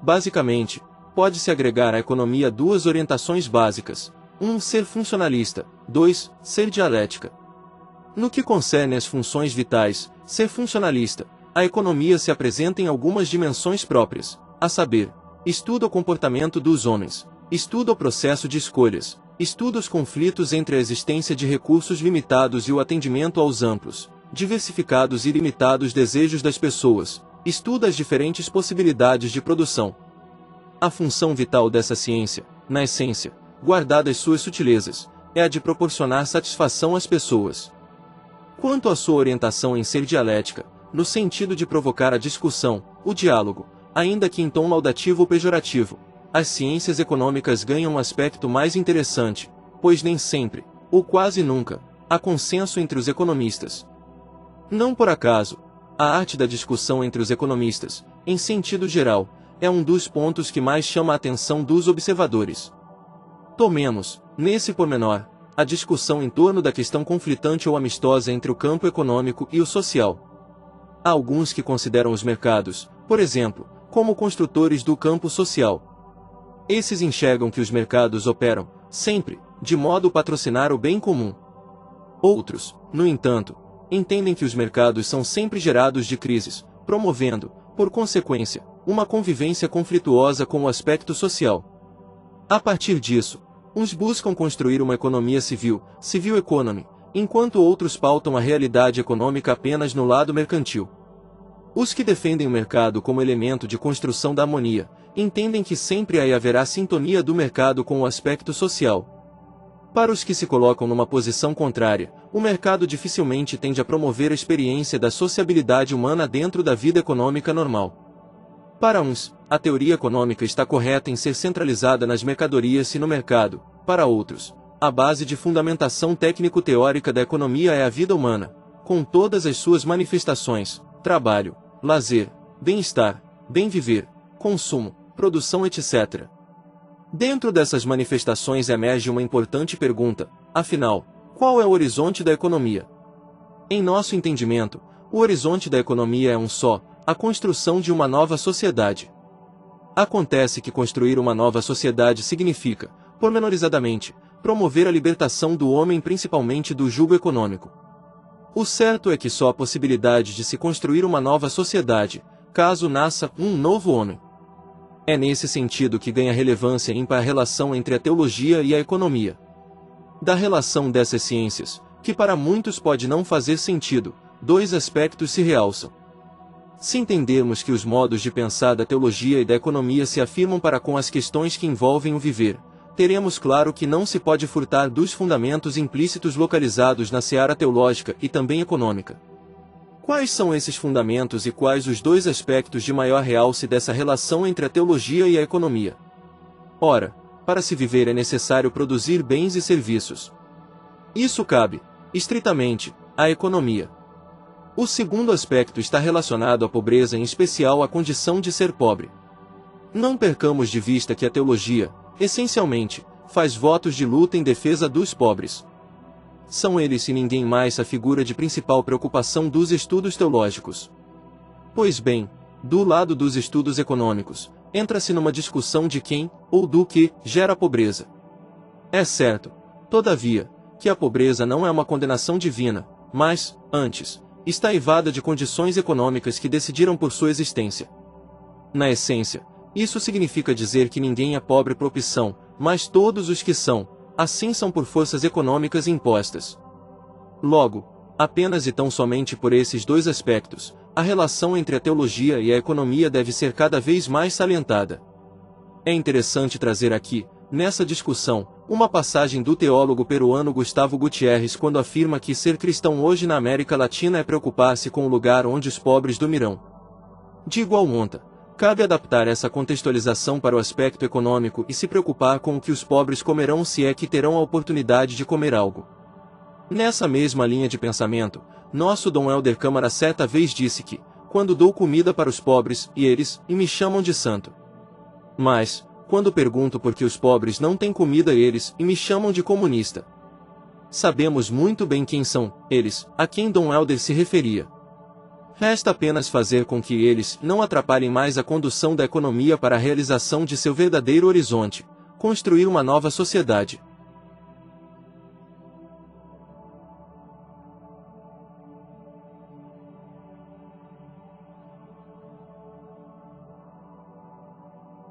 Basicamente, pode-se agregar à economia duas orientações básicas: 1. Ser funcionalista, 2. Ser dialética. No que concerne às funções vitais, ser funcionalista, a economia se apresenta em algumas dimensões próprias, a saber, estuda o comportamento dos homens, estuda o processo de escolhas, estuda os conflitos entre a existência de recursos limitados e o atendimento aos amplos, diversificados e limitados desejos das pessoas, estuda as diferentes possibilidades de produção. A função vital dessa ciência, na essência, guardadas suas sutilezas, é a de proporcionar satisfação às pessoas. Quanto à sua orientação em ser dialética, no sentido de provocar a discussão, o diálogo, ainda que em tom laudativo ou pejorativo, as ciências econômicas ganham um aspecto mais interessante, pois nem sempre, ou quase nunca, há consenso entre os economistas. Não por acaso, a arte da discussão entre os economistas, em sentido geral, é um dos pontos que mais chama a atenção dos observadores. Tomemos, nesse pormenor, a discussão em torno da questão conflitante ou amistosa entre o campo econômico e o social. Há alguns que consideram os mercados, por exemplo, como construtores do campo social. Esses enxergam que os mercados operam, sempre, de modo a patrocinar o bem comum. Outros, no entanto, entendem que os mercados são sempre gerados de crises, promovendo, por consequência, uma convivência conflituosa com o aspecto social. A partir disso, uns buscam construir uma economia civil, civil economy, enquanto outros pautam a realidade econômica apenas no lado mercantil. Os que defendem o mercado como elemento de construção da harmonia, entendem que sempre há e haverá sintonia do mercado com o aspecto social. Para os que se colocam numa posição contrária, o mercado dificilmente tende a promover a experiência da sociabilidade humana dentro da vida econômica normal. Para uns, a teoria econômica está correta em ser centralizada nas mercadorias e no mercado; para outros, a base de fundamentação técnico-teórica da economia é a vida humana, com todas as suas manifestações: trabalho, lazer, bem-estar, bem-viver, consumo, produção, etc. Dentro dessas manifestações emerge uma importante pergunta: afinal, qual é o horizonte da economia? Em nosso entendimento, o horizonte da economia é um só: a construção de uma nova sociedade. Acontece que construir uma nova sociedade significa, pormenorizadamente, promover a libertação do homem principalmente do jugo econômico. O certo é que só há possibilidade de se construir uma nova sociedade, caso nasça um novo homem. É nesse sentido que ganha relevância ímpar a relação entre a teologia e a economia. Da relação dessas ciências, que para muitos pode não fazer sentido, dois aspectos se realçam. Se entendermos que os modos de pensar da teologia e da economia se afirmam para com as questões que envolvem o viver, teremos claro que não se pode furtar dos fundamentos implícitos localizados na seara teológica e também econômica. Quais são esses fundamentos e quais os dois aspectos de maior realce dessa relação entre a teologia e a economia? Ora, para se viver é necessário produzir bens e serviços. Isso cabe, estritamente, à economia. O segundo aspecto está relacionado à pobreza, em especial à condição de ser pobre. Não percamos de vista que a teologia, essencialmente, faz votos de luta em defesa dos pobres. São eles e ninguém mais a figura de principal preocupação dos estudos teológicos. Pois bem, do lado dos estudos econômicos, entra-se numa discussão de quem, ou do que, gera a pobreza. É certo, todavia, que a pobreza não é uma condenação divina, mas, antes, está aivada de condições econômicas que decidiram por sua existência. Na essência, isso significa dizer que ninguém é pobre por opção, mas todos os que são, assim são por forças econômicas impostas. Logo, apenas e tão somente por esses dois aspectos, a relação entre a teologia e a economia deve ser cada vez mais salientada. É interessante trazer aqui, nessa discussão, uma passagem do teólogo peruano Gustavo Gutierrez quando afirma que ser cristão hoje na América Latina é preocupar-se com o lugar onde os pobres dormirão. De igual monta, cabe adaptar essa contextualização para o aspecto econômico e se preocupar com o que os pobres comerão, se é que terão a oportunidade de comer algo. Nessa mesma linha de pensamento, nosso Dom Helder Câmara certa vez disse que, quando dou comida para os pobres, eles me chamam de santo. Mas, quando pergunto por que os pobres não têm comida, eles me chamam de comunista. Sabemos muito bem quem são eles, a quem Dom Helder se referia. Resta apenas fazer com que eles não atrapalhem mais a condução da economia para a realização de seu verdadeiro horizonte, construir uma nova sociedade.